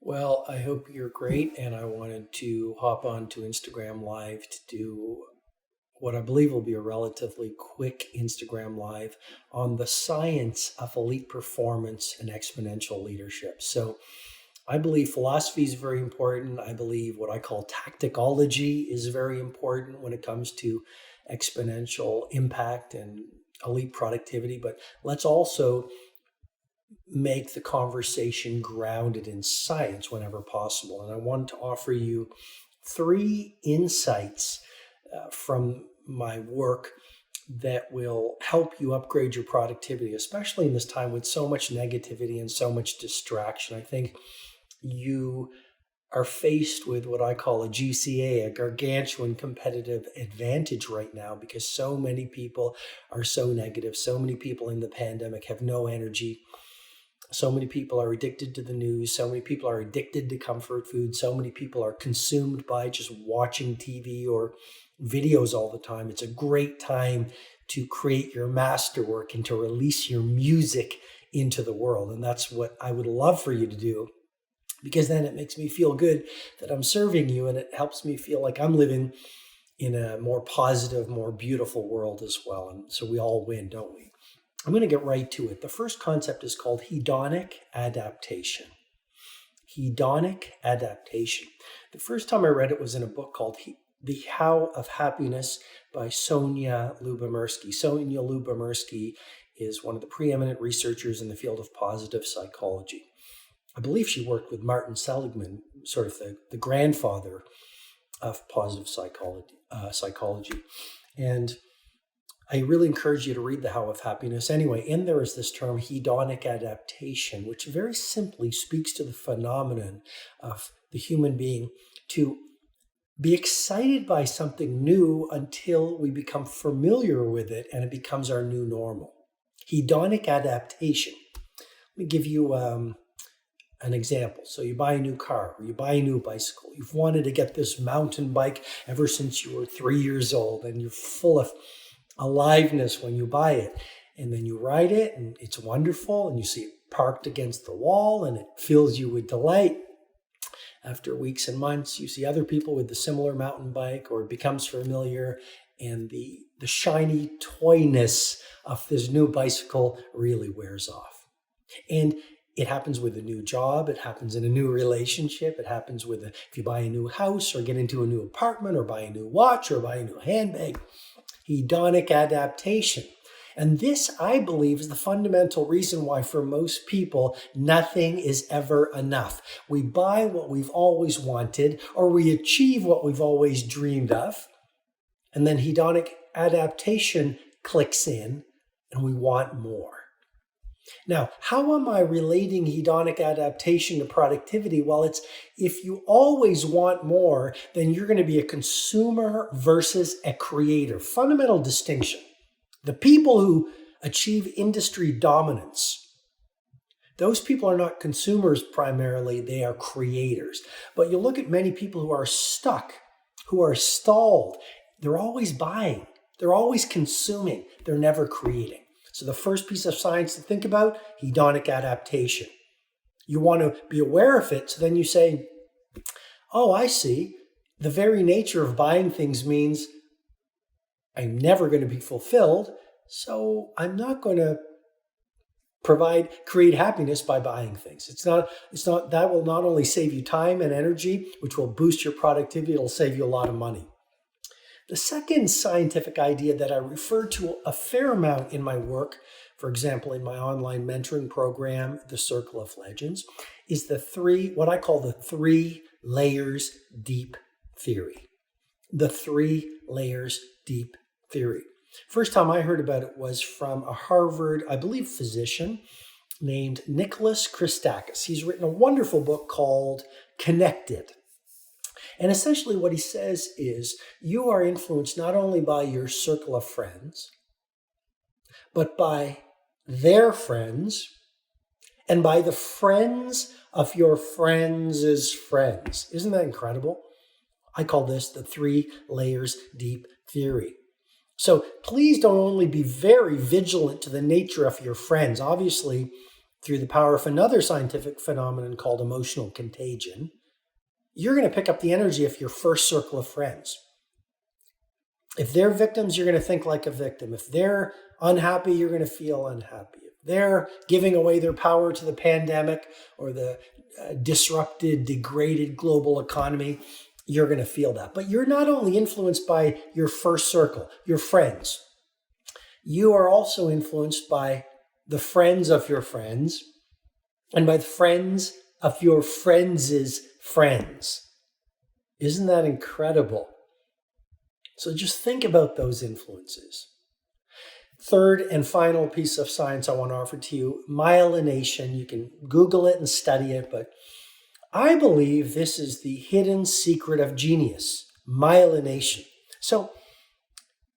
Well, I hope you're great, and I wanted to hop on to Instagram Live to do what I believe will be a relatively quick Instagram Live on the science of elite performance and exponential leadership. So, I believe philosophy is very important. I believe what I call tacticology is very important when it comes to exponential impact and elite productivity. But let's also make the conversation grounded in science whenever possible. And I wanted to offer you three insights from my work that will help you upgrade your productivity, especially in this time with so much negativity and so much distraction. I think you are faced with what I call a GCA, a gargantuan competitive advantage right now, because so many people are so negative. So many people in the pandemic have no energy. So many people are addicted to the news. So many people are addicted to comfort food. So many people are consumed by just watching TV or videos all the time. It's a great time to create your masterwork and to release your music into the world. And that's what I would love for you to do, because then it makes me feel good that I'm serving you, and it helps me feel like I'm living in a more positive, more beautiful world as well. And so we all win, don't we? I'm going to get right to it. The first concept is called hedonic adaptation. Hedonic adaptation. The first time I read it was in a book called The How of Happiness by Sonia Lyubomirsky. Sonia Lyubomirsky is one of the preeminent researchers in the field of positive psychology. I believe she worked with Martin Seligman, sort of the grandfather of positive psychology. And I really encourage you to read The How of Happiness. Anyway, in there is this term hedonic adaptation, which very simply speaks to the phenomenon of the human being to be excited by something new until we become familiar with it and it becomes our new normal. Hedonic adaptation. Let me give you an example. So you buy a new car, or you buy a new bicycle. You've wanted to get this mountain bike ever since you were 3 years old, and you're full of aliveness when you buy it. And then you ride it, and it's wonderful, and you see it parked against the wall, and it fills you with delight. After weeks and months, you see other people with the similar mountain bike, or it becomes familiar, and the shiny toyness of this new bicycle really wears off. And it happens with a new job. It happens in a new relationship. It happens with if you buy a new house, or get into a new apartment, or buy a new watch, or buy a new handbag. Hedonic adaptation. And this, I believe, is the fundamental reason why for most people, nothing is ever enough. We buy what we've always wanted, or we achieve what we've always dreamed of. And then hedonic adaptation clicks in, and we want more. Now, how am I relating hedonic adaptation to productivity? Well, it's if you always want more, then you're going to be a consumer versus a creator. Fundamental distinction. The people who achieve industry dominance, those people are not consumers primarily, they are creators. But you look at many people who are stuck, who are stalled. They're always buying. They're always consuming. They're never creating. So the first piece of science to think about, hedonic adaptation. You want to be aware of it, so then you say, oh, I see. The very nature of buying things means I'm never going to be fulfilled, so I'm not going to create happiness by buying things. That will not only save you time and energy, which will boost your productivity, it'll save you a lot of money. The second scientific idea that I refer to a fair amount in my work, for example, in my online mentoring program, The Circle of Legends, is what I call the 3 layers deep theory. The 3 layers deep theory. First time I heard about it was from a Harvard, I believe, physician named Nicholas Christakis. He's written a wonderful book called Connected. And essentially what he says is you are influenced not only by your circle of friends, but by their friends and by the friends of your friends' friends. Isn't that incredible? I call this the 3 layers deep theory. So please don't only be very vigilant to the nature of your friends. Obviously, through the power of another scientific phenomenon called emotional contagion, you're going to pick up the energy of your first circle of friends. If they're victims, you're going to think like a victim. If they're unhappy, you're going to feel unhappy. If they're giving away their power to the pandemic or the disrupted, degraded global economy, you're going to feel that. But you're not only influenced by your first circle, your friends. You are also influenced by the friends of your friends and by the friends of your friends' friends. Isn't that incredible? So just think about those influences. Third and final piece of science I want to offer to you, myelination. You can Google it and study it, but I believe this is the hidden secret of genius, myelination. So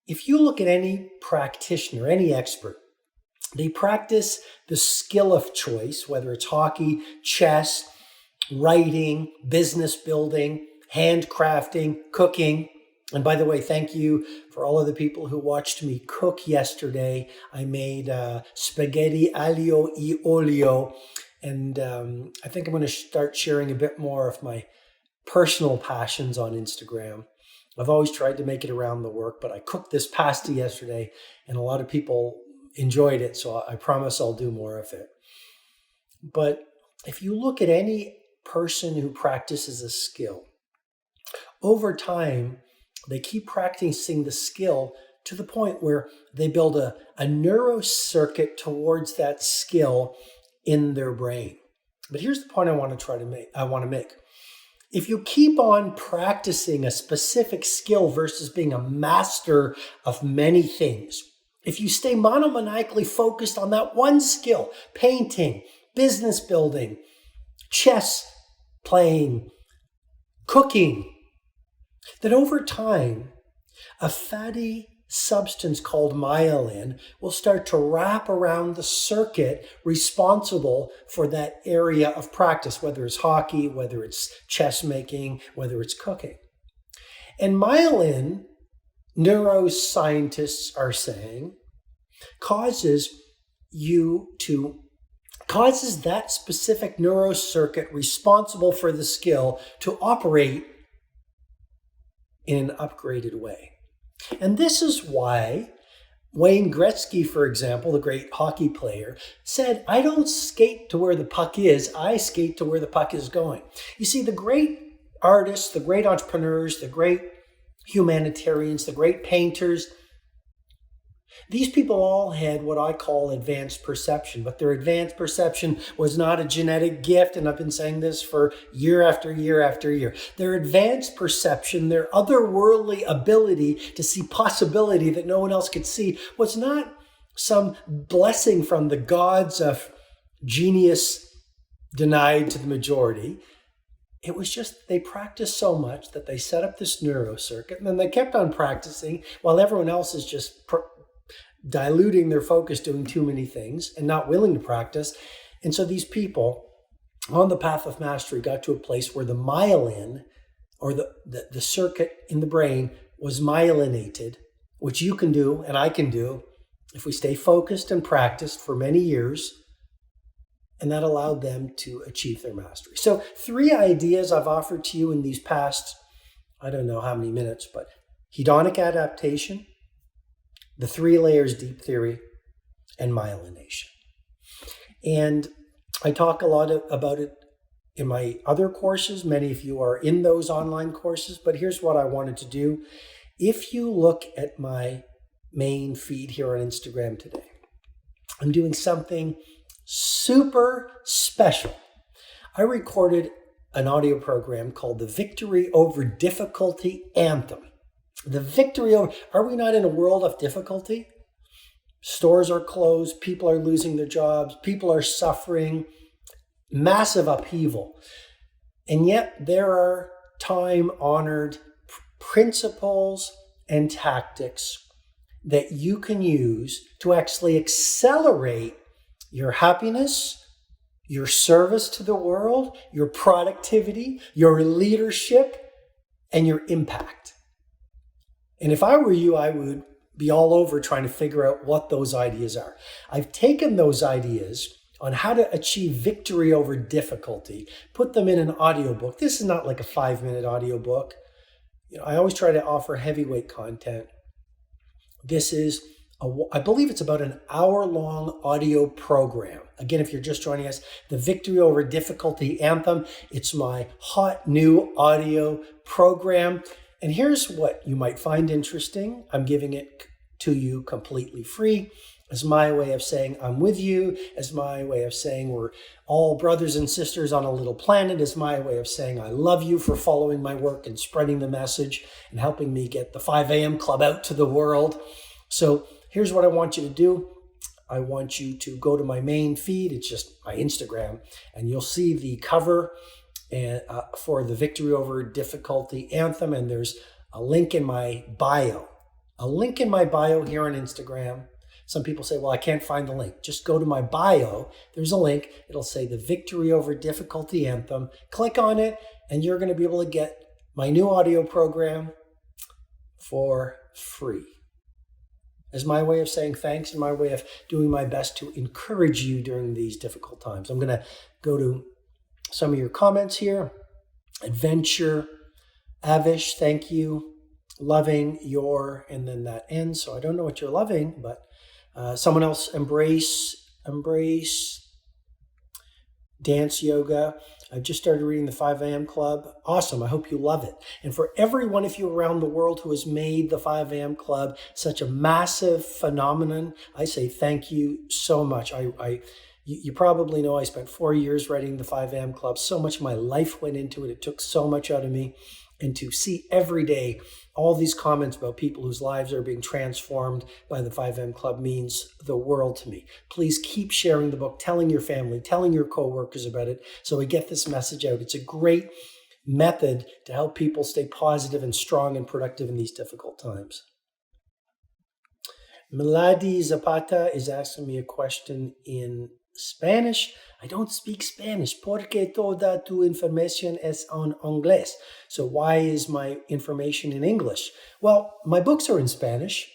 if you look at any practitioner, any expert, they practice the skill of choice, whether it's hockey, chess, writing, business building, handcrafting, cooking. And by the way, thank you for all of the people who watched me cook yesterday. I made spaghetti aglio e olio. And I think I'm going to start sharing a bit more of my personal passions on Instagram. I've always tried to make it around the work, but I cooked this pasta yesterday and a lot of people enjoyed it. So I promise I'll do more of it. But if you look at any person who practices a skill, over time, they keep practicing the skill to the point where they build a neurocircuit towards that skill in their brain. But here's the point I want to make. If you keep on practicing a specific skill versus being a master of many things, if you stay monomaniacally focused on that one skill, painting, business building, chess playing, cooking, then over time, a fatty substance called myelin will start to wrap around the circuit responsible for that area of practice, whether it's hockey, whether it's chess making, whether it's cooking. And myelin, neuroscientists are saying, causes that specific neurocircuit responsible for the skill to operate in an upgraded way. And this is why Wayne Gretzky, for example, the great hockey player, said, I don't skate to where the puck is, I skate to where the puck is going. You see, the great artists, the great entrepreneurs, the great humanitarians, the great painters, these people all had what I call advanced perception, but their advanced perception was not a genetic gift, and I've been saying this for year after year after year. Their advanced perception, their otherworldly ability to see possibility that no one else could see, was not some blessing from the gods of genius denied to the majority. It was just they practiced so much that they set up this neurocircuit, and then they kept on practicing while everyone else is just diluting their focus, doing too many things and not willing to practice. And so these people on the path of mastery got to a place where the myelin, or the circuit in the brain, was myelinated, which you can do and I can do if we stay focused and practiced for many years. And that allowed them to achieve their mastery. So 3 ideas I've offered to you in these past, I don't know how many minutes, but hedonic adaptation, the 3 layers deep theory, and myelination. And I talk a lot about it in my other courses. Many of you are in those online courses, but here's what I wanted to do. If you look at my main feed here on Instagram today, I'm doing something super special. I recorded an audio program called the Victory Over Difficulty Anthem. The victory over, are we not in a world of difficulty? Stores are closed, people are losing their jobs, people are suffering, massive upheaval. And yet there are time-honored principles and tactics that you can use to actually accelerate your happiness, your service to the world, your productivity, your leadership, and your impact. And if I were you, I would be all over trying to figure out what those ideas are. I've taken those ideas on how to achieve victory over difficulty. Put them in an audiobook. This is not like a 5-minute audiobook. I always try to offer heavyweight content. This is, I believe it's about an hour-long audio program. Again, if you're just joining us, the Victory Over Difficulty Anthem. It's my hot new audio program. And here's what you might find interesting. I'm giving it to you completely free as my way of saying I'm with you, as my way of saying we're all brothers and sisters on a little planet, as my way of saying I love you for following my work and spreading the message and helping me get the 5 a.m. Club out to the world. So here's what I want you to do. I want you to go to my main feed. It's just my Instagram, and you'll see the cover for the Victory Over Difficulty Anthem, and there's a link in my bio. A link in my bio here on Instagram. Some people say, well, I can't find the link. Just go to my bio. There's a link. It'll say the Victory Over Difficulty Anthem. Click on it, and you're going to be able to get my new audio program for free. As my way of saying thanks and my way of doing my best to encourage you during these difficult times. I'm going to go to some of your comments here. Adventure, Avish, thank you. Loving your, and then that ends. So I don't know what you're loving, but someone else, embrace, dance yoga. I've just started reading the 5 a.m. Club. Awesome. I hope you love it. And for every one of you around the world who has made the 5 a.m. Club such a massive phenomenon, I say thank you so much. You probably know I spent 4 years writing the 5 a.m. Club. So much of my life went into it. It took so much out of me. And to see every day all these comments about people whose lives are being transformed by the 5 a.m. Club means the world to me. Please keep sharing the book, telling your family, telling your coworkers about it so we get this message out. It's a great method to help people stay positive and strong and productive in these difficult times. Milady Zapata is asking me a question in Spanish. I don't speak Spanish. Porque toda tu información es en inglés. So why is my information in English? Well, my books are in Spanish,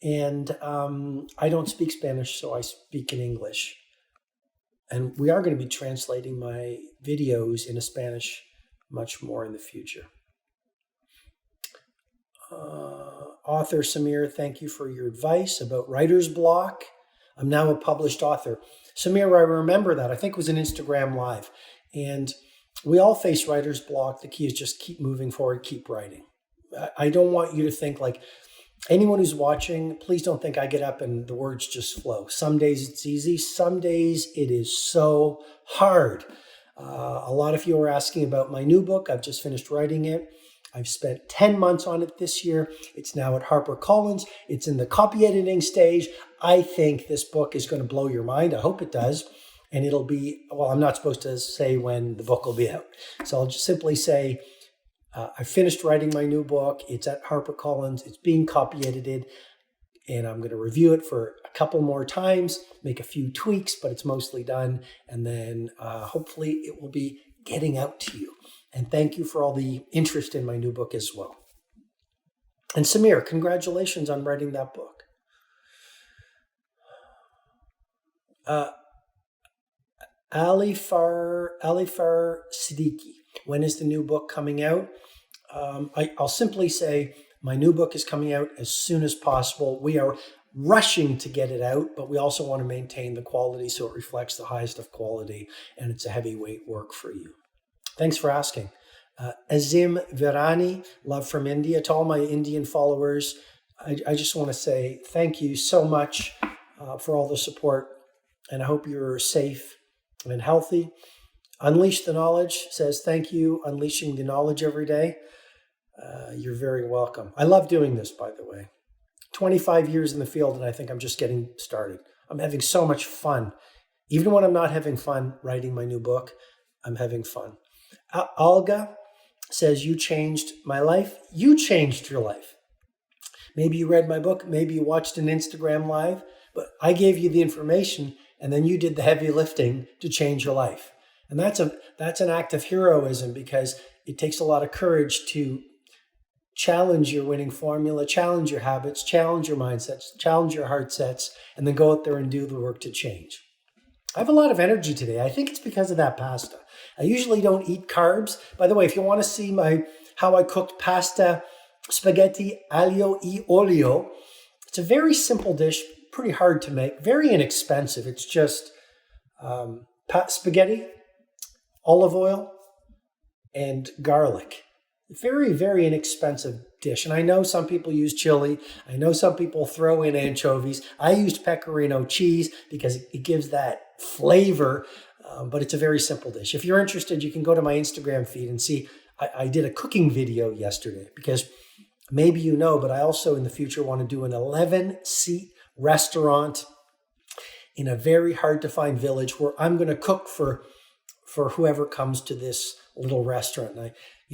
and I don't speak Spanish, so I speak in English. And we are going to be translating my videos into Spanish much more in the future. Author Samir, thank you for your advice about writer's block. I'm now a published author. Samir, I remember that. I think it was an Instagram Live. And we all face writer's block. The key is just keep moving forward, keep writing. I don't want you to think like anyone who's watching, please don't think I get up and the words just flow. Some days it's easy. Some days it is so hard. A lot of you are asking about my new book. I've just finished writing it. I've spent 10 months on it this year. It's now at HarperCollins. It's in the copy editing stage. I think this book is going to blow your mind. I hope it does. And it'll be, well, I'm not supposed to say when the book will be out. So I'll just simply say, I finished writing my new book. It's at HarperCollins. It's being copy edited. And I'm going to review it for a couple more times, make a few tweaks, but it's mostly done. And then hopefully it will be getting out to you. And thank you for all the interest in my new book as well. And Samir, congratulations on writing that book. Alifar Siddiqui, when is the new book coming out? I'll simply say my new book is coming out as soon as possible. We are rushing to get it out, but we also want to maintain the quality so it reflects the highest of quality, and it's a heavyweight work for you. Thanks for asking. Azim Virani, love from India. To all my Indian followers, I just want to say thank you so much for all the support, and I hope you're safe and healthy. Unleash the Knowledge says thank you, unleashing the knowledge every day. You're very welcome. I love doing this, by the way. 25 years in the field, and I think I'm just getting started. I'm having so much fun. Even when I'm not having fun writing my new book, I'm having fun. Olga says, you changed my life. You changed your life. Maybe you read my book. Maybe you watched an Instagram Live. But I gave you the information, and then you did the heavy lifting to change your life. And that's an act of heroism, because it takes a lot of courage to challenge your winning formula, challenge your habits, challenge your mindsets, challenge your heart sets, and then go out there and do the work to change. I have a lot of energy today. I think it's because of that pasta. I usually don't eat carbs. By the way, if you want to see how I cooked pasta spaghetti aglio e olio, it's a very simple dish, pretty hard to make, very inexpensive. It's just spaghetti, olive oil, and garlic. Very, very inexpensive dish. And I know some people use chili. I know some people throw in anchovies. I used pecorino cheese because it gives that flavor, but it's a very simple dish. If you're interested, you can go to my Instagram feed and see. I did a cooking video yesterday because maybe you know, but I also in the future want to do an 11-seat restaurant in a very hard to find village where I'm going to cook for whoever comes to this little restaurant. And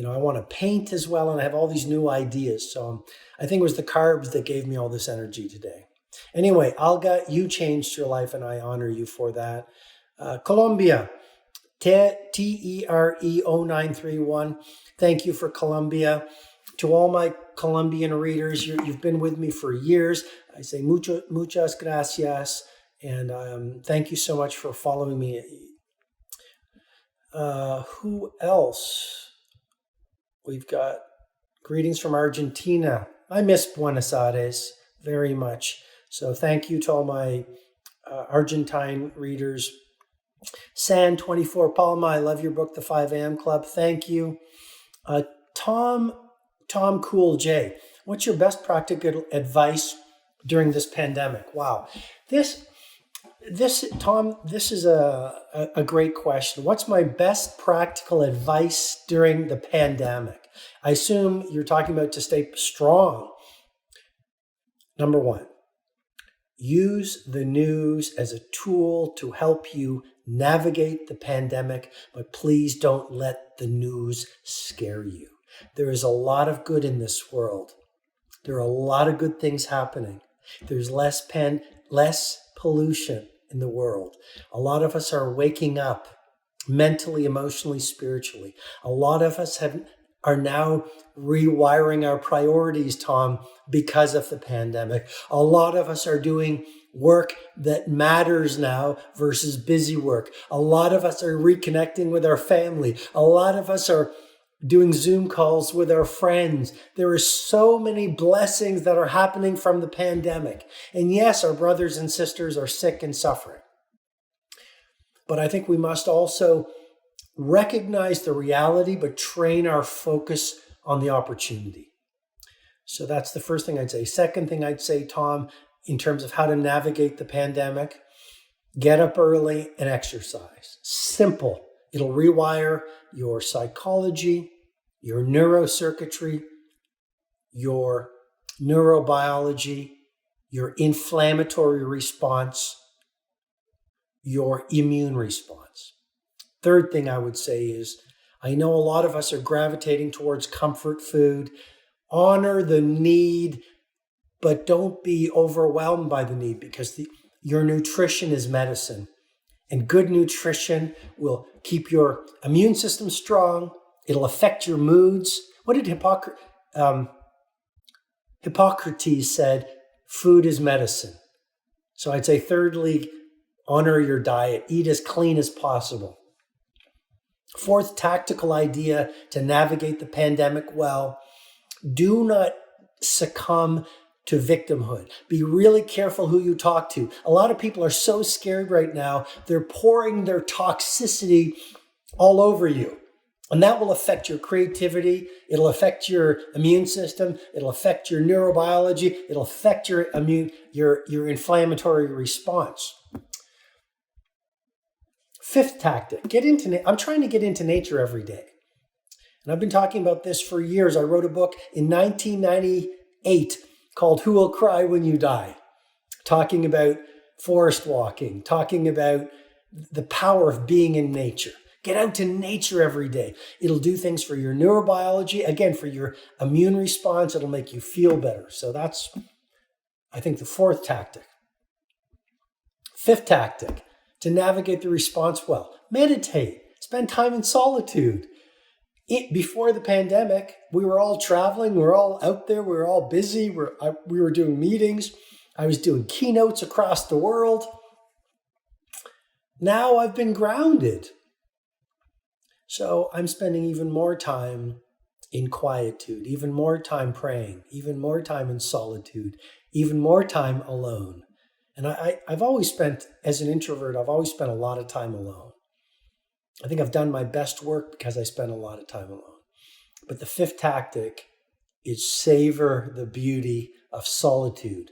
I want to paint as well, and I have all these new ideas. So I think it was the carbs that gave me all this energy today. Anyway, Alga, you changed your life, and I honor you for that. Colombia, TERE0931. Thank you for Colombia. To all my Colombian readers, you've been with me for years. I say muchas gracias, and thank you so much for following me. Who else? We've got greetings from Argentina. I miss Buenos Aires very much. So thank you to all my Argentine readers. San24 Palma, I love your book, The 5 a.m. Club. Thank you. Tom Cool J, what's your best practical advice during this pandemic? Wow. Tom, this is a great question. What's my best practical advice during the pandemic? I assume you're talking about to stay strong. Number one, use the news as a tool to help you navigate the pandemic, but please don't let the news scare you. There is a lot of good in this world. There are a lot of good things happening. There's less pollution in the world. A lot of us are waking up mentally, emotionally, spiritually. A lot of us are now rewiring our priorities, Tom, because of the pandemic. A lot of us are doing work that matters now versus busy work. A lot of us are reconnecting with our family. A lot of us are doing Zoom calls with our friends. There are so many blessings that are happening from the pandemic. And yes, our brothers and sisters are sick and suffering. But I think we must also recognize the reality, but train our focus on the opportunity. So that's the first thing I'd say. Second thing I'd say, Tom, in terms of how to navigate the pandemic, get up early and exercise. Simple. It'll rewire your psychology, your neurocircuitry, your neurobiology, your inflammatory response, your immune response. Third thing I would say is, I know a lot of us are gravitating towards comfort food. Honor the need, but don't be overwhelmed by the need, because your nutrition is medicine. And good nutrition will keep your immune system strong. It'll affect your moods. What did Hippocrates said? Food is medicine. So I'd say thirdly, honor your diet. Eat as clean as possible. Fourth tactical idea to navigate the pandemic well, do not succumb to victimhood. Be really careful who you talk to. A lot of people are so scared right now, they're pouring their toxicity all over you. And that will affect your creativity. It'll affect your immune system. It'll affect your neurobiology. It'll affect your inflammatory response. Fifth tactic, I'm trying to get into nature every day. And I've been talking about this for years. I wrote a book in 1998 called Who Will Cry When You Die? Talking about forest walking, talking about the power of being in nature. Get out to nature every day. It'll do things for your neurobiology, again, for your immune response. It'll make you feel better. So that's, I think, the fourth tactic. Fifth tactic, to navigate the response well, meditate, spend time in solitude. Before the pandemic, we were all traveling, we were all out there, we were all busy, we were doing meetings. I was doing keynotes across the world. Now I've been grounded. So I'm spending even more time in quietude, even more time praying, even more time in solitude, even more time alone. And I've always spent, as an introvert, I've always spent a lot of time alone. I think I've done my best work because I spent a lot of time alone. But the fifth tactic is savor the beauty of solitude.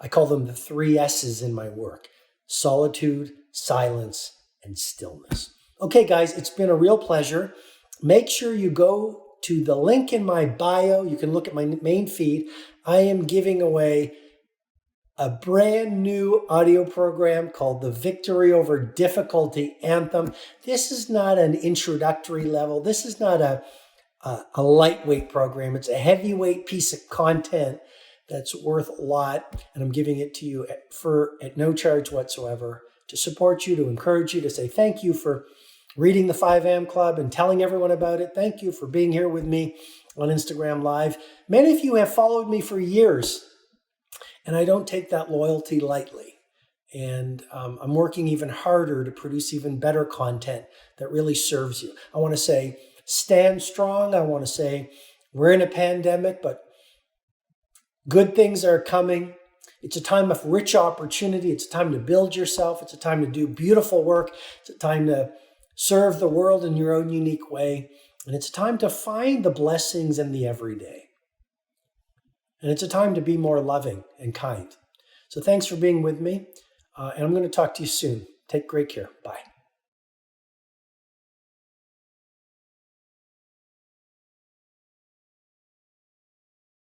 I call them the three S's in my work: solitude, silence, and stillness. Okay, guys, it's been a real pleasure. Make sure you go to the link in my bio. You can look at my main feed. I am giving away a brand new audio program called the Victory Over Difficulty Anthem. This is not an introductory level. This is not a lightweight program. It's a heavyweight piece of content that's worth a lot. And I'm giving it to you at no charge whatsoever, to support you, to encourage you, to say thank you for reading the 5am Club and telling everyone about it. Thank you for being here with me on Instagram Live. Many of you have followed me for years, and I don't take that loyalty lightly. And I'm working even harder to produce even better content that really serves you. I want to say, stand strong. I want to say, we're in a pandemic, but good things are coming. It's a time of rich opportunity. It's a time to build yourself. It's a time to do beautiful work. It's a time to serve the world in your own unique way. And it's a time to find the blessings in the everyday. And it's a time to be more loving and kind. So thanks for being with me. And I'm going to talk to you soon. Take great care. Bye.